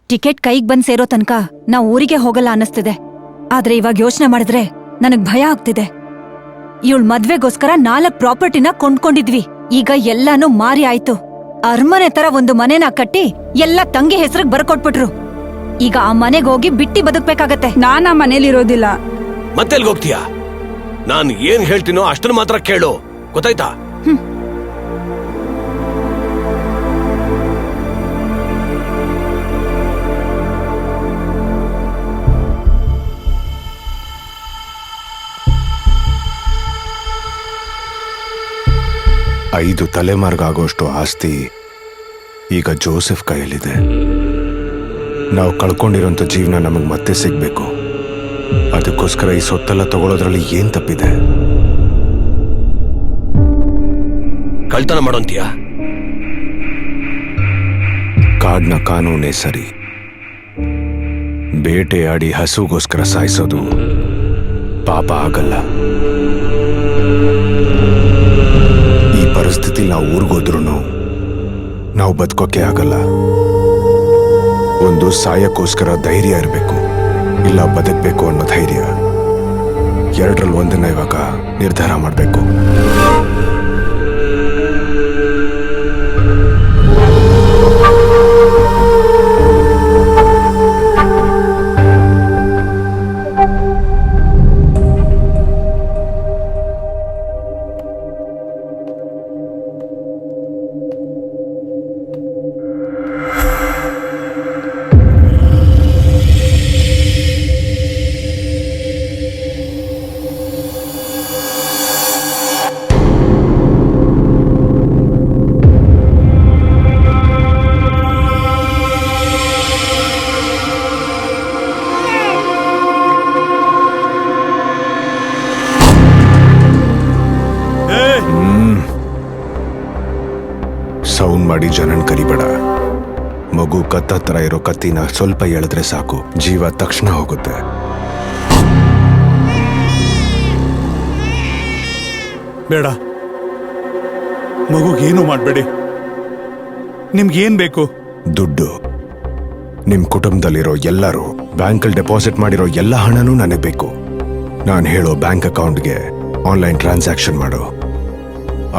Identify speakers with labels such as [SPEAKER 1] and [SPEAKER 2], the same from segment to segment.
[SPEAKER 1] Ticket ಕೈಗ್ ಬಂದ್ ಸೇರೋ ತನಕ ನಾವ್ ಊರಿಗೆ ಹೋಗಲ್ಲ ಅನ್ನಿಸ್ತಿದೆ. ಆದ್ರೆ ಇವಾಗ ಯೋಚನೆ ಮಾಡಿದ್ರೆ ನನಗ್ ಭಯ ಆಗ್ತಿದೆ. ಇವಳ್ ಮದ್ವೆಗೋಸ್ಕರ 4 ಪ್ರಾಪರ್ಟಿನ ಕೊಂಡ್ಕೊಂಡಿದ್ವಿ. ಈಗ ಎಲ್ಲಾನು ಮಾರಿ ಆಯ್ತು. ಅರಮನೆ ತರ ಒಂದು ಮನೆನ ಕಟ್ಟಿ ಎಲ್ಲ ತಂಗಿ ಹೆಸರಿಗೆ ಬರ್ಕೊಟ್ಬಿಟ್ರು. ಈಗ ಆ ಮನೆಗ್ ಹೋಗಿ ಬಿಟ್ಟಿ ಬದುಕ್ಬೇಕಾಗತ್ತೆ.
[SPEAKER 2] ನಾನ್ ಆ ಮನೇಲಿರೋದಿಲ್ಲ.
[SPEAKER 3] ಮತ್ತೆಲ್ಗ್ ಹೋಗ್ತೀಯಾ? ನಾನ್ ಏನ್ ಹೇಳ್ತೀನೋ ಅಷ್ಟನ್ನ ಮಾತ್ರ ಕೇಳು, ಗೊತ್ತಾಯ್ತಾ?
[SPEAKER 4] ಐದು ತಲೆಮಾರ್ಗಾಗೋಷ್ಟು ಆಸ್ತಿ ಈಗ ಜೋಸೆಫ್ ಕೈಯಲ್ಲಿದೆ. ನಾವು ಕಳ್ಕೊಂಡಿರೋಂಥ ಜೀವನ ನಮಗೆ ಮತ್ತೆ ಸಿಗ್ಬೇಕು. ಅದಕ್ಕೋಸ್ಕರ ಈ ಸೊತ್ತೆಲ್ಲ ತಗೊಳ್ಳೋದ್ರಲ್ಲಿ ಏನ್ ತಪ್ಪಿದೆ?
[SPEAKER 3] ಕಳ್ತನ ಮಾಡೋಂತೀಯಾ?
[SPEAKER 4] ಕಾಡ್ನ ಕಾನೂನೇ ಸರಿ. ಬೇಟೆಯಾಡಿ ಹಸುಗೋಸ್ಕರ ಸಾಯಿಸೋದು ಪಾಪ ಆಗಲ್ಲ. ಈ ಪರಿಸ್ಥಿತಿ ನಾವು ಊರಿಗೋದ್ರೂ ನಾವು ಬದುಕೋಕೆ ಆಗಲ್ಲ. ಒಂದು ಸಾಯಕ್ಕೋಸ್ಕರ ಧೈರ್ಯ ಇರಬೇಕು, ಇಲ್ಲ ಬದುಕಬೇಕು ಅನ್ನೋ ಧೈರ್ಯ. ಎರಡರಲ್ಲಿ ಒಂದನ್ನ ಇವಾಗ ನಿರ್ಧಾರ ಮಾಡಬೇಕು. ಸೌಂಡ್ ಮಾಡಿ ಜನನ್ ಕರಿಬೇಡ. ಮಗು ಕತ್ತತ್ರ ಇರೋ ಕತ್ತಿನ ಸ್ವಲ್ಪ ಎಳೆದ್ರೆ ಸಾಕು, ಜೀವ ತಕ್ಷಣ ಹೋಗುತ್ತೆ.
[SPEAKER 5] ಬೇಡ, ಮಗುಗೇನು ಮಾಡಬೇಡಿ. ನಿಮ್ಗೇನ್ ಬೇಕು?
[SPEAKER 4] ದುಡ್ಡು. ನಿಮ್ ಕುಟುಂಬದಲ್ಲಿರೋ ಎಲ್ಲರೂ ಬ್ಯಾಂಕಲ್ಲಿ ಡೆಪಾಸಿಟ್ ಮಾಡಿರೋ ಎಲ್ಲ ಹಣನೂ ನನಗೆ ಬೇಕು. ನಾನು ಹೇಳೋ ಬ್ಯಾಂಕ್ ಅಕೌಂಟ್ಗೆ ಆನ್ಲೈನ್ ಟ್ರಾನ್ಸಾಕ್ಷನ್ ಮಾಡು.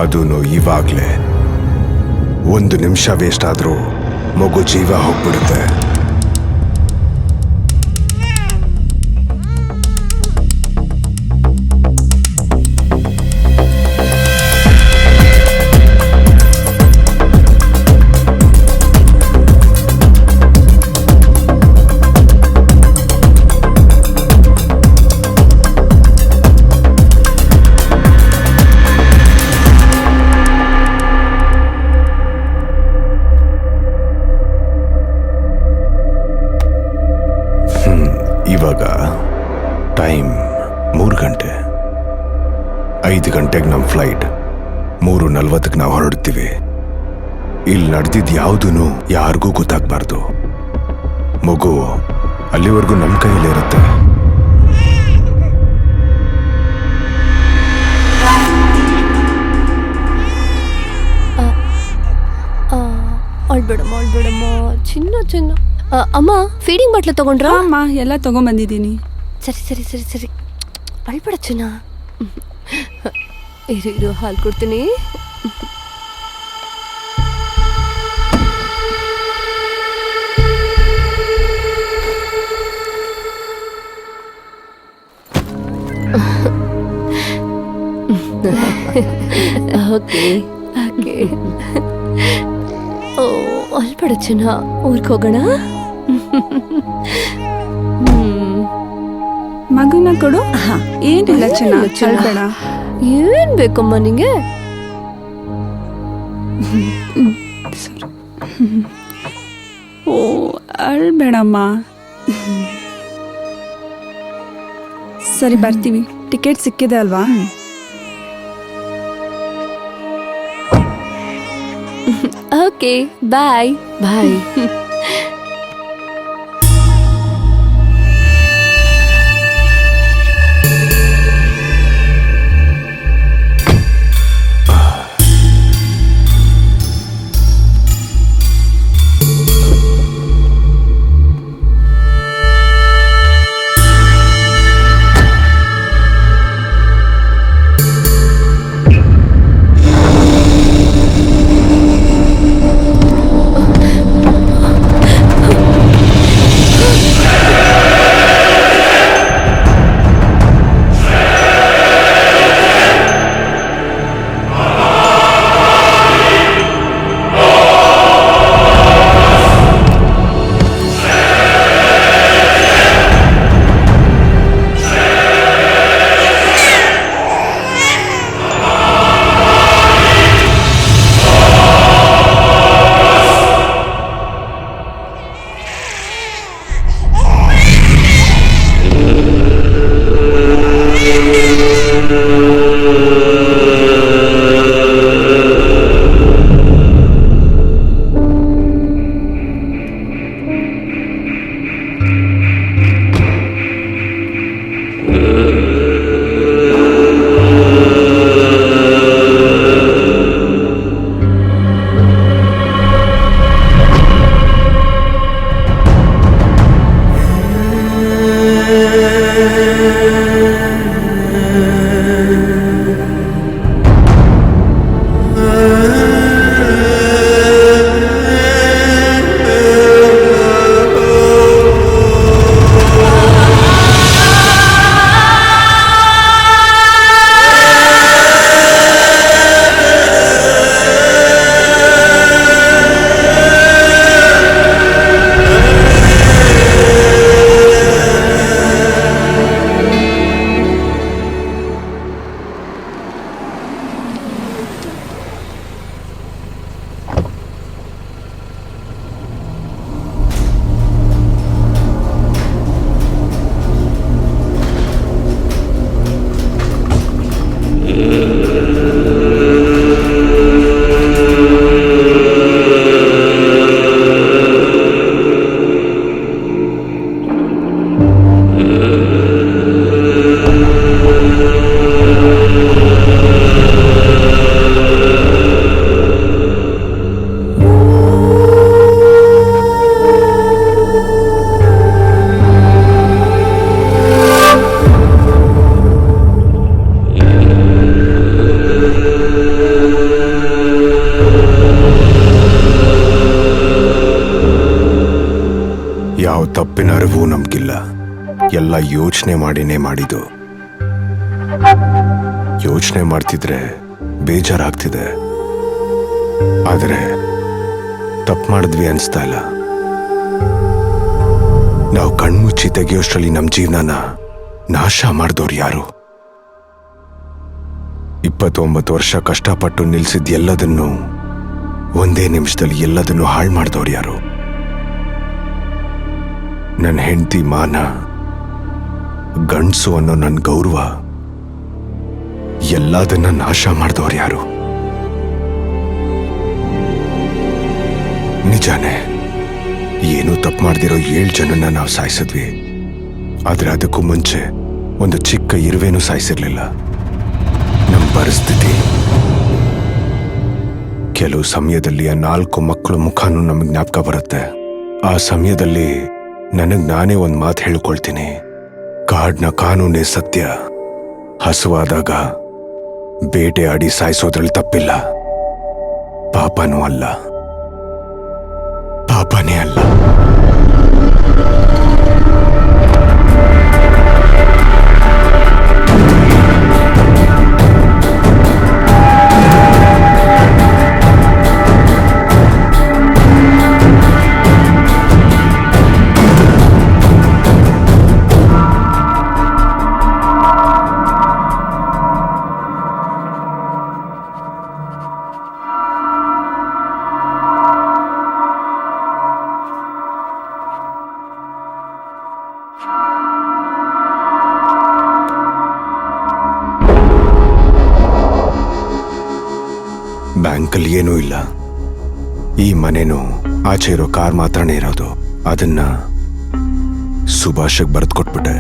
[SPEAKER 4] ಅದೂ ಇವಾಗ್ಲೇ. 1 ನಿಮಿಷ ವೇಸ್ಟ್ ಆದ್ರೂ ಮಗು ಜೀವ ಹೋಗ್ಬಿಡುತ್ತೆ. ಇವಾಗ ಟೈಮ್ 3 ಗಂಟೆ. 5 ಗಂಟೆಗೆ ನಮ್ಮ ಫ್ಲೈಟ್. 3:40ಕ್ಕೆ ನಾವು ಹೊರಡ್ತೀವಿ. ಇಲ್ಲಿ ನಡೆದಿದ್ದು ಯಾವುದೂ ಯಾರಿಗೂ ಗೊತ್ತಾಗ್ಬಾರ್ದು. ಮಗು ಅಲ್ಲಿವರೆಗೂ ನಮ್ಮ ಕೈಯಲ್ಲಿರುತ್ತೆ.
[SPEAKER 6] ಅಳ್ಬೇಡಮ್ಮ ಚಿನ್ನ. ಅಮ್ಮ, ಫೀಡಿಂಗ್ ಬಾಟ್ಲು ತಗೊಂಡ್ರ?
[SPEAKER 2] ಅಮ್ಮ, ಎಲ್ಲ ತಗೊಂಬಂದಿದ್ದೀನಿ.
[SPEAKER 6] ಸರಿ ಅಳ್ಬೇಡ ಚಿನ್ನ. ಇರು ಹಾಲು ಕೊಡ್ತೀನಿ. ಓಕೆ ಓ, ಅಳ್ಬೇಡ ಚಿನ್ನ, ಊರ್ಗೆ ಹೋಗೋಣ.
[SPEAKER 2] ಮಗುನ ಕೊಡು. ಏನಿಲ್ಲ ಚಿನ್ನ, ಅಳ್ಬೇಡ.
[SPEAKER 6] ಏನ್ ಬೇಕಮ್ಮ ನಿಂಗೆ?
[SPEAKER 2] ಓ, ಅಳ್ಬೇಡಮ್ಮ. ಸರಿ, ಬರ್ತೀವಿ. ಟಿಕೆಟ್ ಸಿಕ್ಕಿದೆ ಅಲ್ವಾ?
[SPEAKER 6] ಓಕೆ, ಬಾಯ್.
[SPEAKER 4] ಯಾವ ತಪ್ಪಿನ ಅರಿವು ನಮ್ಗಿಲ್ಲ. ಎಲ್ಲ ಯೋಚನೆ ಮಾಡಿನೇ ಮಾಡಿದ್ದು. ಯೋಚನೆ ಮಾಡ್ತಿದ್ರೆ ಬೇಜಾರಾಗ್ತಿದೆ, ಆದರೆ ತಪ್ಪು ಮಾಡಿದ್ವಿ ಅನ್ಸ್ತಾ ಇಲ್ಲ. ನಾವು ಕಣ್ಮುಚ್ಚಿ ತೆಗೆಯೋಷ್ಟರಲ್ಲಿ ನಮ್ಮ ಜೀವನನ ನಾಶ ಮಾಡಿದವ್ರು ಯಾರು? 29 ವರ್ಷ ಕಷ್ಟಪಟ್ಟು ನಿಲ್ಸಿದ್ ಎಲ್ಲದನ್ನು ಒಂದೇ ನಿಮಿಷದಲ್ಲಿ ಎಲ್ಲದನ್ನು ಹಾಳು ಮಾಡಿದವ್ರು ಯಾರು? ನನ್ನ ಹೆಂಡತಿ ಮಾನ, ಗಂಡ್ಸು ಅನ್ನೋ ನನ್ನ ಗೌರವ ಎಲ್ಲದನ್ನ ನಾಶ ಮಾಡಿದವ್ರು ಯಾರು? ನಿಜಾನೇ, ಏನೂ ತಪ್ಪು ಮಾಡ್ದಿರೋ 7 ಜನನ್ನ ನಾವು ಸಾಯಿಸಿದ್ವಿ. ಆದ್ರೆ ಅದಕ್ಕೂ ಮುಂಚೆ ಒಂದು ಚಿಕ್ಕ ಇರುವೆನೂ ಸಾಯಿಸಿರ್ಲಿಲ್ಲ. ನಮ್ಮ ಪರಿಸ್ಥಿತಿ. ಕೆಲವು ಸಮಯದಲ್ಲಿ ಆ 4 ಮಕ್ಕಳ ಮುಖನೂ ನಮಗೆ ಜ್ಞಾಪಕ ಬರುತ್ತೆ. ಆ ಸಮಯದಲ್ಲಿ ನನಗ್ ನಾನೇ ಒಂದು ಮಾತು ಹೇಳ್ಕೊಳ್ತೀನಿ. ಕಾಡ್ನ ಕಾನೂನೇ ಸತ್ಯ. ಹಸುವಾದಾಗ ಬೇಟೆ ಆಡಿ ಸಾಯಿಸೋದ್ರಲ್ಲಿ ತಪ್ಪಿಲ್ಲ. ಪಾಪನೂ ಅಲ್ಲ, ಪಾಪನೇ ಅಲ್ಲ. ಬ್ಯಾಂಕಲ್ಲಿ ಏನೂ ಇಲ್ಲ. ಈ ಮನೆನೂ ಆಚೆ ಇರೋ ಕಾರ್ ಮಾತ್ರನೇ ಇರೋದು. ಅದನ್ನ ಸುಭಾಷಿಗೆ ಬರೆದು ಕೊಟ್ಬಿಟ್ಟೆ.